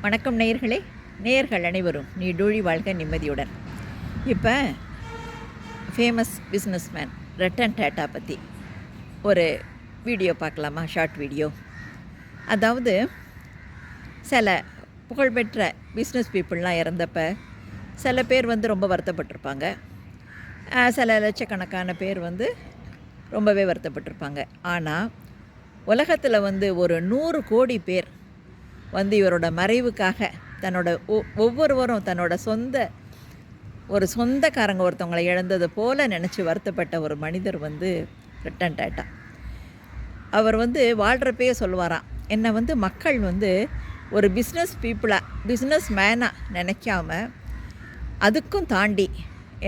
வணக்கம் நேயர்களே. நேயர்கள் அனைவரும் நீடூழி வாழ்க நிம்மதியுடன். இப்போ ஃபேமஸ் பிஸ்னஸ்மேன் ரட்டன் டாட்டா பற்றி ஒரு வீடியோ பார்க்கலாமா? Short video. அதாவது சில புகழ்பெற்ற பிஸ்னஸ் பீப்புளெலாம் இறந்தப்போ சில பேர் ரொம்ப வருத்தப்பட்டிருப்பாங்க. சில லட்சக்கணக்கான பேர் ரொம்பவே வருத்தப்பட்டிருப்பாங்க. ஆனால் உலகத்தில் ஒரு 100 கோடி பேர் இவரோட மறைவுக்காக தன்னோட ஒவ்வொருவரும் தன்னோட சொந்தக்காரங்க ஒருத்தவங்களை இழந்தது போல் நினச்சி வருத்தப்பட்ட ஒரு மனிதர் ரட்டன் டாட்டா. அவர் வாழ்கிறப்பே சொல்லுவாராம், என்னை மக்கள் ஒரு பிஸ்னஸ் மேனாக நினைக்காம அதுக்கும் தாண்டி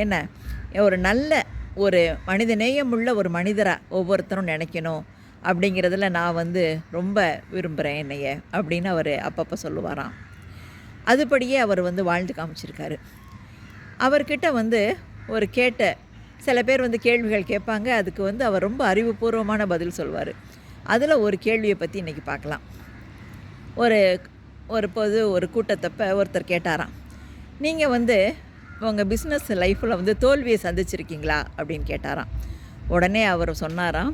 என்ன ஒரு நல்ல ஒரு மனிதநேயமுள்ள ஒரு மனிதராக ஒவ்வொருத்தரும் நினைக்கணும் அப்படிங்கிறதுல நான் ரொம்ப விரும்புகிறேன் என்னைய அப்படின்னு அவர் அப்பப்போ சொல்லுவாராம். அதுபடியே அவர் வாழ்ந்து காமிச்சிருக்காரு. அவர்கிட்ட ஒரு சில பேர் கேள்விகள் கேட்பாங்க. அதுக்கு அவர் ரொம்ப அறிவுபூர்வமான பதில் சொல்வார். அதில் ஒரு கேள்வியை பற்றி இன்றைக்கி பார்க்கலாம். ஒரு கூட்டத்தப்போ ஒருத்தர் கேட்டாராம், நீங்கள் உங்கள் பிஸ்னஸ் லைஃப்பில் தோல்வியை சந்திச்சிருக்கீங்களா அப்படின்னு கேட்டாராம். உடனே அவர் சொன்னாராம்,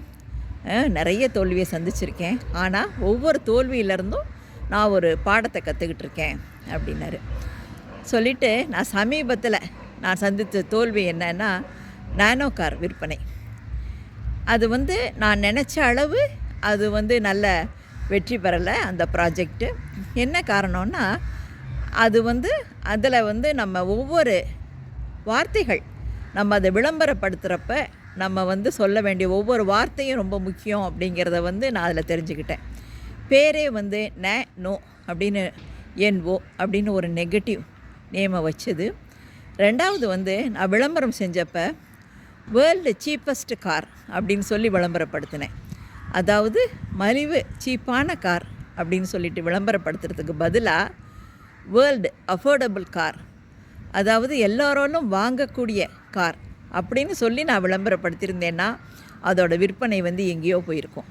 நிறைய தோல்வியை சந்திச்சிருக்கேன், ஆனால் ஒவ்வொரு தோல்வியிலேருந்தும் நான் ஒரு பாடத்தை கற்றுக்கிட்டு இருக்கேன் அப்படின்னாரு. சொல்லிவிட்டு, நான் சமீபத்தில் நான் சந்தித்த தோல்வி என்னன்னா நானோ கார் விற்பனை. அது நான் நினச்ச அளவு அது நல்ல வெற்றி பெறலை அந்த ப்ராஜெக்ட்டு. என்ன காரணம்னா அது அதில் நம்ம ஒவ்வொரு வார்த்தைகள் நம்ம அதை விளம்பரப்படுத்துகிறப்ப நம்ம சொல்ல வேண்டிய ஒவ்வொரு வார்த்தையும் ரொம்ப முக்கியம் அப்படிங்கிறத நான் அதில் தெரிஞ்சுக்கிட்டேன். பேரே நோ அப்படின்னு NO அப்படின்னு ஒரு நெகட்டிவ் நேமை வச்சது. ரெண்டாவது நான் விளம்பரம் செஞ்சப்போ வேர்ல்டு சீப்பஸ்ட் கார் அப்படின்னு சொல்லி விளம்பரப்படுத்தினேன். அதாவது மலிவு சீப்பான கார் அப்படின்னு சொல்லிட்டு விளம்பரப்படுத்துறதுக்கு பதிலாக வேர்ல்டு அஃபோர்டபுள் கார், அதாவது எல்லோராலும் வாங்கக்கூடிய கார் அப்படின்னு சொல்லி நான் விளம்பரப்படுத்தியிருந்தேன்னா அதோட விற்பனை எங்கேயோ போயிருக்கும்.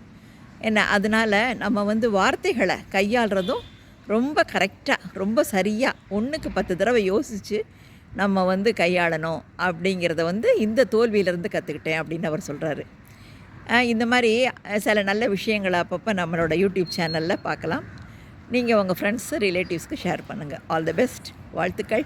அதனால் நம்ம வார்த்தைகளை கையாளுறதும் ரொம்ப கரெக்டாக, ரொம்ப சரியாக, 1க்கு 10 தடவை யோசித்து நம்ம கையாளணும் அப்படிங்கிறத இந்த தோல்வியிலேருந்து கற்றுக்கிட்டேன் அப்படின்னு அவர் சொல்கிறாரு. இந்த மாதிரி சில நல்ல விஷயங்களை அப்பப்போ நம்மளோட யூடியூப் சேனலில் பார்க்கலாம். நீங்கள் உங்கள் ஃப்ரெண்ட்ஸு ரிலேட்டிவ்ஸ்க்கு ஷேர் பண்ணுங்கள். All the best. வாழ்த்துக்கள்.